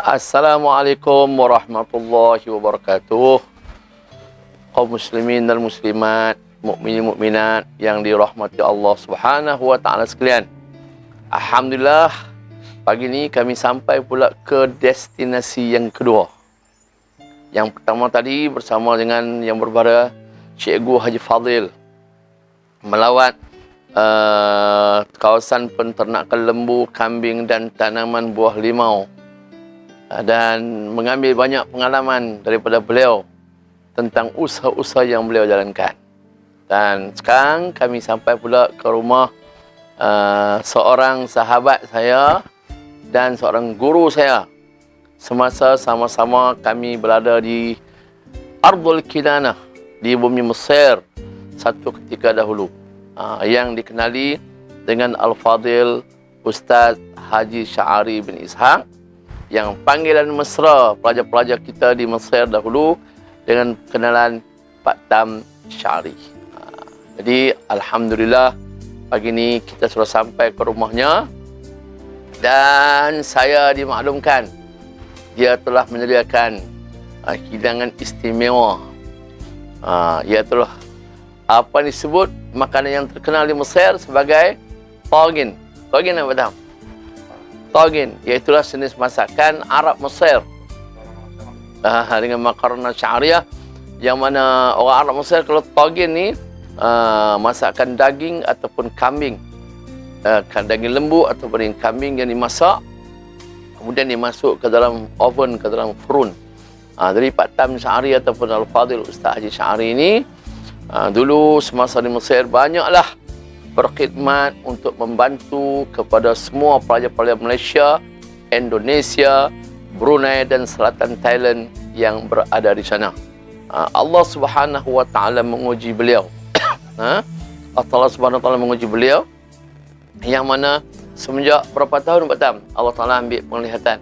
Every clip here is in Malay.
Assalamualaikum warahmatullahi wabarakatuh. Kaum muslimin dan muslimat, mukminin mukminat yang dirahmati Allah Subhanahu wa taala sekalian. Alhamdulillah, pagi ini kami sampai pula ke destinasi yang kedua. Yang pertama tadi bersama dengan yang berbara Cikgu Haji Fadil melawat kawasan penternakan lembu, kambing dan tanaman buah limau, dan mengambil banyak pengalaman daripada beliau tentang usaha-usaha yang beliau jalankan. Dan sekarang kami sampai pula ke rumah seorang sahabat saya dan seorang guru saya semasa sama-sama kami berada di Ardul Kinanah, di bumi Mesir satu ketika dahulu, yang dikenali dengan Al-Fadil Ustaz Haji Sya'ari bin Ishaq, yang panggilan mesra pelajar-pelajar kita di Mesir dahulu dengan kenalan Pak Tam Sya'ari. Jadi Alhamdulillah pagi ini kita sudah sampai ke rumahnya dan saya dimaklumkan dia telah menyediakan hidangan istimewa, iaitu apa disebut makanan yang terkenal di Mesir sebagai tagin. Tagin apa Tam? Tagin, iaitulah jenis masakan Arab Mesir dengan makarona syariah, yang mana orang Arab Mesir kalau tagin ni masakan daging ataupun kambing, daging lembu ataupun daging kambing yang dimasak kemudian dimasuk ke dalam oven, ke dalam furun. Dari Pak Tam Sya'ari ataupun Al-Fadil Ustaz Haji Sya'ari ini dulu semasa di Mesir banyaklah berkhidmat untuk membantu kepada semua pelajar-pelajar Malaysia, Indonesia, Brunei dan Selatan Thailand yang berada di sana. Allah Subhanahu wa taala menguji beliau. Allah Subhanahu wa taala menguji beliau, yang mana semenjak berapa tahun Pak Tam Allah Taala ambil penglihatan?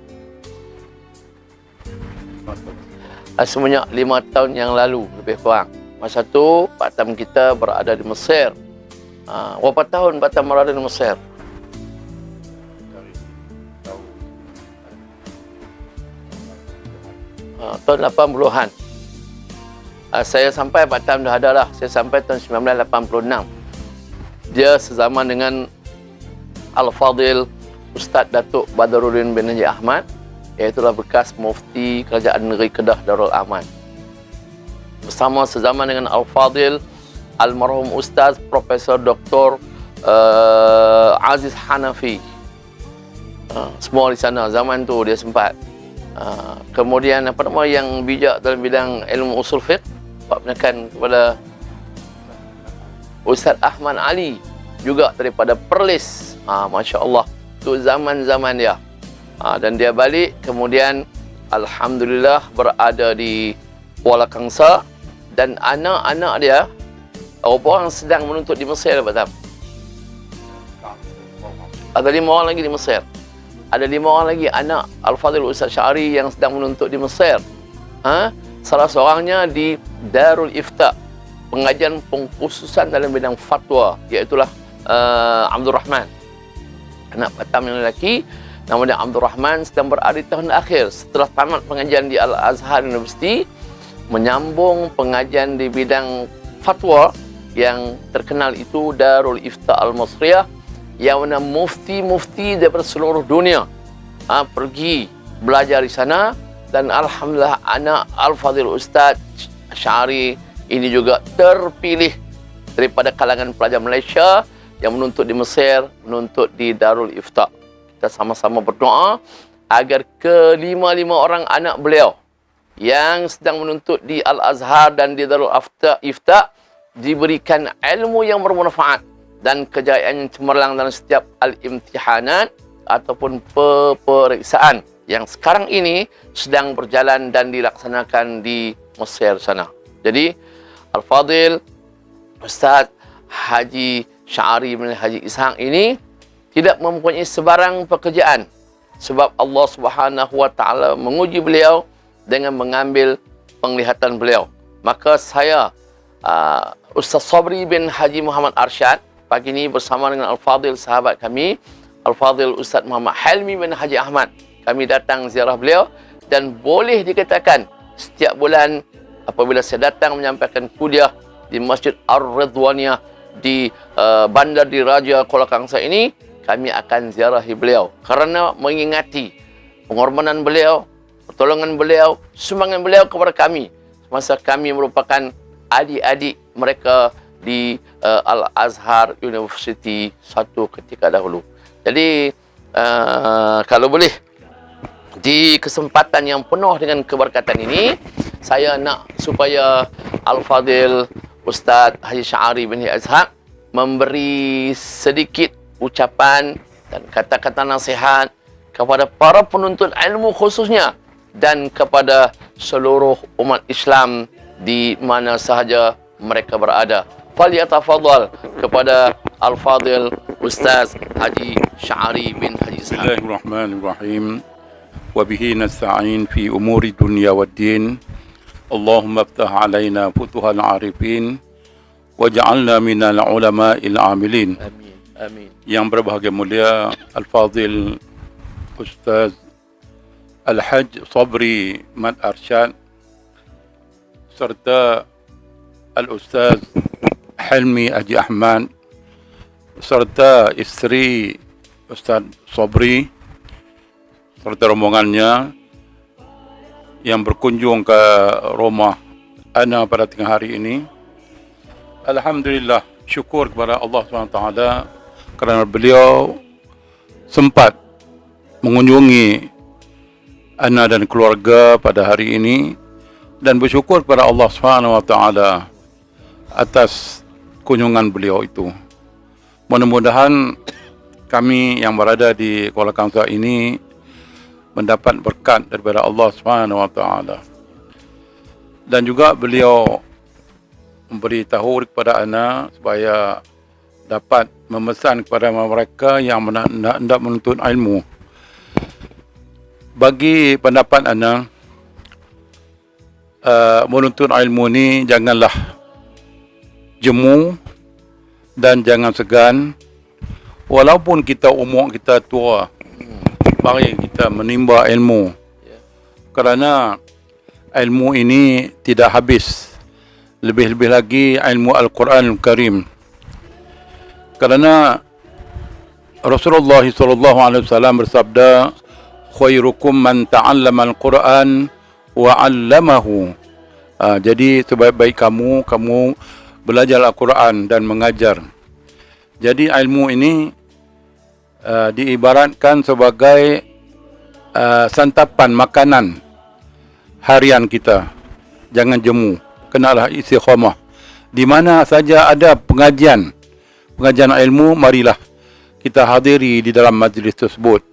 Semenjak 5 tahun yang lalu lebih kurang. Masa tu Pak Tam kita berada di Mesir. Berapa tahun Pak Tam berada di Mesir? Tahun 80-an. Saya sampai Pak Tam dah ada lah. Saya sampai tahun 1986. Dia sezaman dengan Al-Fadil Ustaz Datuk Badaruddin bin Haji Ahmad, iaitulah bekas mufti Kerajaan Negeri Kedah Darul Aman. Bersama sezaman dengan Al-Fadil Almarhum Ustaz Profesor Dr. Aziz Hanafi. Semua di sana zaman tu dia sempat. Kemudian apa nama yang bijak dalam bidang ilmu usul fiqh, Pak menekan kepada Ustaz Ahmad Ali juga daripada Perlis. Masya Allah, tu zaman-zaman dia. Dan dia balik kemudian Alhamdulillah berada di Kuala Kangsar, dan anak-anak dia orang sedang menuntut di Mesir, Pak Tam. Ada 5 orang lagi di Mesir. Ada 5 orang lagi anak Al-Fadil Ustaz Sya'ari yang sedang menuntut di Mesir. Salah seorangnya di Darul Ifta, pengajian pengkhususan dalam bidang fatwa, iaitulah Abdul Rahman. Anak Pak Tam yang lelaki, nama dia Abdul Rahman, sedang berada di tahun akhir setelah tamat pengajian di Al-Azhar University, menyambung pengajian di bidang fatwa yang terkenal itu Darul Ifta Al-Masriyah, yang mana mufti-mufti daripada seluruh dunia pergi belajar di sana. Dan Alhamdulillah anak Al-Fadil Ustaz Sya'ari ini juga terpilih daripada kalangan pelajar Malaysia yang menuntut di Mesir, menuntut di Darul Ifta. Kita sama-sama berdoa agar kelima-lima orang anak beliau yang sedang menuntut di Al-Azhar dan di Darul Ifta diberikan ilmu yang bermanfaat dan kejayaan yang cemerlang dalam setiap al-imtihanat ataupun peperiksaan yang sekarang ini sedang berjalan dan dilaksanakan di Mesir sana. Jadi Al-Fadil Ustaz Haji Sya'ari bin Haji Ishaq ini tidak mempunyai sebarang pekerjaan, sebab Allah Subhanahu wa taala menguji beliau dengan mengambil penglihatan beliau. Maka saya Ustaz Sabri bin Haji Muhammad Arsyad pagi ini bersama dengan Al-Fadil sahabat kami, Al-Fadil Ustaz Muhammad Helmi bin Haji Ahmad, kami datang ziarah beliau, dan boleh dikatakan setiap bulan apabila saya datang menyampaikan kuliah di Masjid Ar-Ridwaniyah di Bandar Diraja Kuala Kangsar ini, kami akan ziarahi beliau kerana mengingati pengorbanan beliau, pertolongan beliau, sumbangan beliau kepada kami semasa kami merupakan adik-adik mereka di Al-Azhar University satu ketika dahulu. Jadi kalau boleh di kesempatan yang penuh dengan keberkatan ini, saya nak supaya Al-Fadil Ustaz Haji Sya'ari bin Azhar memberi sedikit ucapan dan kata-kata nasihat kepada para penuntut ilmu khususnya dan kepada seluruh umat Islam di mana sahaja mereka berada. Falyatafadhal kepada Al-Fadil Ustaz Haji Sya'ari bin Haji Azhar. Bismillahirrahmanirrahim. Wa bihi nasta'in fi umuri dunya waddin. Allahumma iftah alaina futuhal arifin waj'alna minal ulama'il amilin. Amin. Amin. Yang berbahagia mulia Al-Fadil Ustaz Al-Hajj Sabri Mat Arsyad serta Al-Ustaz Hilmi Haji Ahmad serta isteri Ustaz Sabri serta rombongannya yang berkunjung ke rumah ana pada tengah hari ini. Alhamdulillah, syukur kepada Allah SWT kerana beliau sempat mengunjungi ana dan keluarga pada hari ini, dan bersyukur kepada Allah SWT atas kunjungan beliau itu. Mudah-mudahan kami yang berada di Kuala Kangsar ini mendapat berkat daripada Allah SWT. Dan juga beliau memberitahu kepada ana supaya dapat memesan kepada mereka yang hendak menuntut ilmu. Bagi pendapat ana, menuntut ilmu ni janganlah jemu dan jangan segan, walaupun kita umur kita tua, mari kita menimba ilmu, kerana ilmu ini tidak habis. Lebih-lebih lagi ilmu Al-Quran Al-Karim, kerana Rasulullah SAW bersabda, khairukum man ta'allama Al-Quran wa 'allamahu. Jadi sebaik-baik kamu belajar Al-Quran dan mengajar. Jadi ilmu ini diibaratkan sebagai santapan makanan harian kita. Jangan jemu, kenalah istiqamah. Di mana saja ada pengajian ilmu, marilah kita hadiri di dalam majlis tersebut.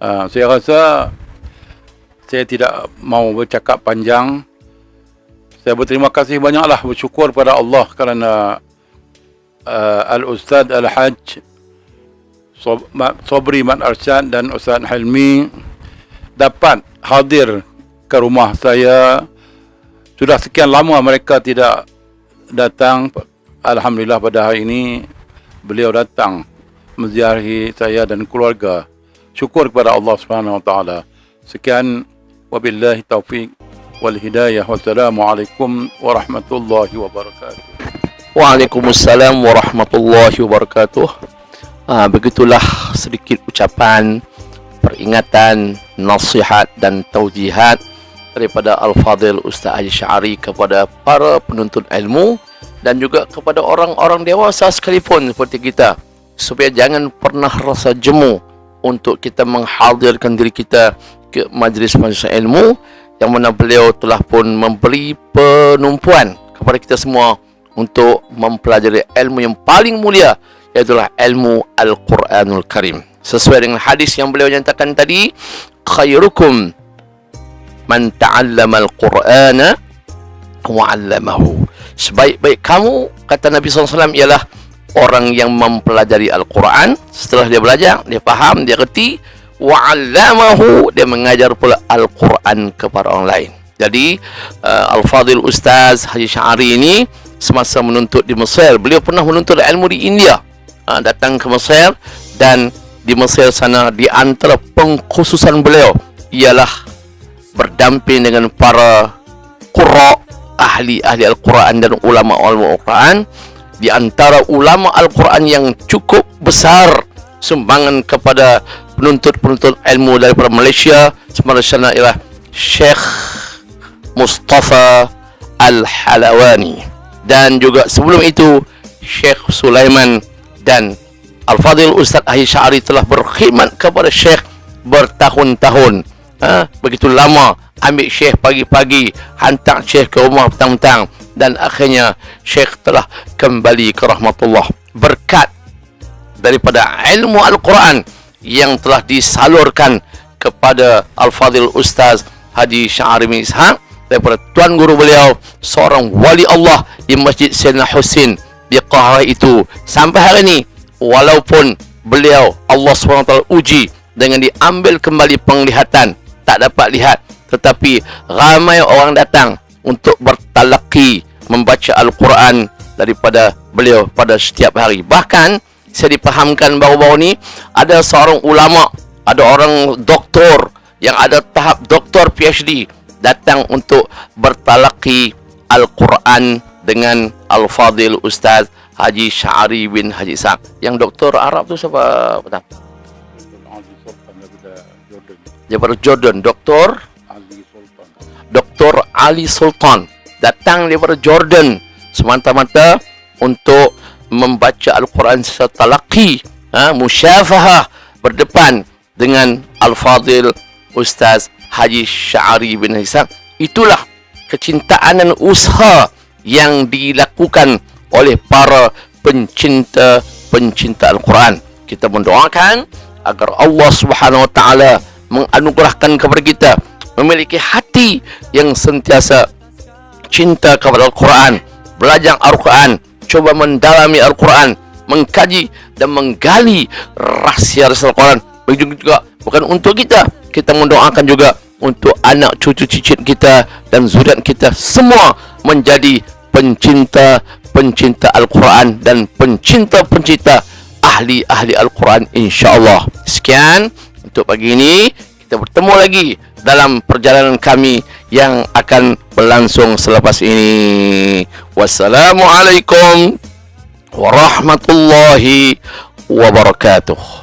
Saya rasa saya tidak mau bercakap panjang. Saya berterima kasih banyaklah, bersyukur pada Allah kerana Al-Ustaz Al-Hajj Sabri Mat Arsyad dan Ustaz Hilmi dapat hadir ke rumah saya. Sudah sekian lama mereka tidak datang. Alhamdulillah pada hari ini beliau datang menziarahi saya dan keluarga. Syukur kepada Allah SWT. Sekian, wabillahi taufiq wal hidayah. Wassalamualaikum warahmatullahi wabarakatuh. Waalaikumsalam warahmatullahi wabarakatuh. Begitulah sedikit ucapan peringatan, nasihat dan taujihat daripada Al-Fadil Ustaz Haji Sya'ari kepada para penuntut ilmu dan juga kepada orang-orang dewasa sekalipun seperti kita, supaya jangan pernah rasa jemu untuk kita menghadirkan diri kita ke majlis-majlis ilmu yang mana beliau telah pun memberi penumpuan kepada kita semua untuk mempelajari ilmu yang paling mulia, iaitu ilmu Al-Quranul Karim. Sesuai dengan hadis yang beliau nyatakan tadi, khairukum man ta'allama al-Qur'ana wa 'allamahu. Sebaik-baik kamu, kata Nabi SAW, ialah orang yang mempelajari Al-Quran. Setelah dia belajar, dia faham, dia reti, wa 'allamahu, dia mengajar pula Al-Quran kepada orang lain. Jadi Al-Fadil Ustaz Haji Sya'ari ini semasa menuntut di Mesir, beliau pernah menuntut ilmu di India, datang ke Mesir dan di Mesir sana, di antara pengkhususan beliau ialah berdamping dengan para qurra, ahli-ahli Al-Quran dan ulama-ulama Al-Quran. Di antara ulama Al-Quran yang cukup besar sumbangan kepada penuntut-penuntut ilmu daripada Malaysia semasa ialah Syekh Mustafa Al-Halawani, dan juga sebelum itu Syekh Sulaiman, dan Al-Fadhil Ustaz Haji Sya'ari telah berkhidmat kepada Syekh bertahun-tahun. Begitu lama ambil Syekh pagi-pagi, hantar Syekh ke rumah petang-petang, dan akhirnya Syekh telah kembali ke rahmatullah berkat daripada ilmu Al-Quran yang telah disalurkan kepada Al-Fadhil Ustaz Haji Sya'ari bin Ishaq daripada tuan guru beliau, seorang wali Allah di Masjid Sayyidina Husin di Qahirah itu. Sampai hari ini, walaupun beliau Allah SWT uji dengan diambil kembali penglihatan, tak dapat lihat, tetapi ramai orang datang untuk bertalaqi membaca Al-Quran daripada beliau pada setiap hari. Bahkan saya dipahamkan baru-baru ni ada seorang ulama, ada orang doktor yang ada tahap doktor PhD datang untuk bertalaqi Al-Quran dengan Al-Fadhil Ustaz Haji Sya'ari bin Haji Ishaq. Yang doktor Arab tu siapa? Petang? Daripada Jordan, Dr. Ali Sultan datang daripada Jordan semata-mata untuk membaca Al-Quran secara talaqi, musyafahah, berdepan dengan Al-Fadhil Ustaz Haji Sya'ari bin Haji Ishaq. Itulah kecintaan dan usaha yang dilakukan oleh para pencinta Al-Quran. Kita mendoakan agar Allah Subhanahu Wa Taala menganugerahkan kepada kita memiliki hati yang sentiasa cinta kepada Al-Quran, belajar Al-Quran, coba mendalami Al-Quran, mengkaji dan menggali rahsia-rahsia Al-Quran. Begitu juga bukan untuk kita, kita mendoakan juga untuk anak cucu cicit kita dan zuriat kita semua menjadi pencinta Al-Quran dan pencinta ahli Al-Quran, insya-Allah. Sekian untuk pagi ini, kita bertemu lagi dalam perjalanan kami yang akan berlangsung selepas ini. Wassalamualaikum warahmatullahi wabarakatuh.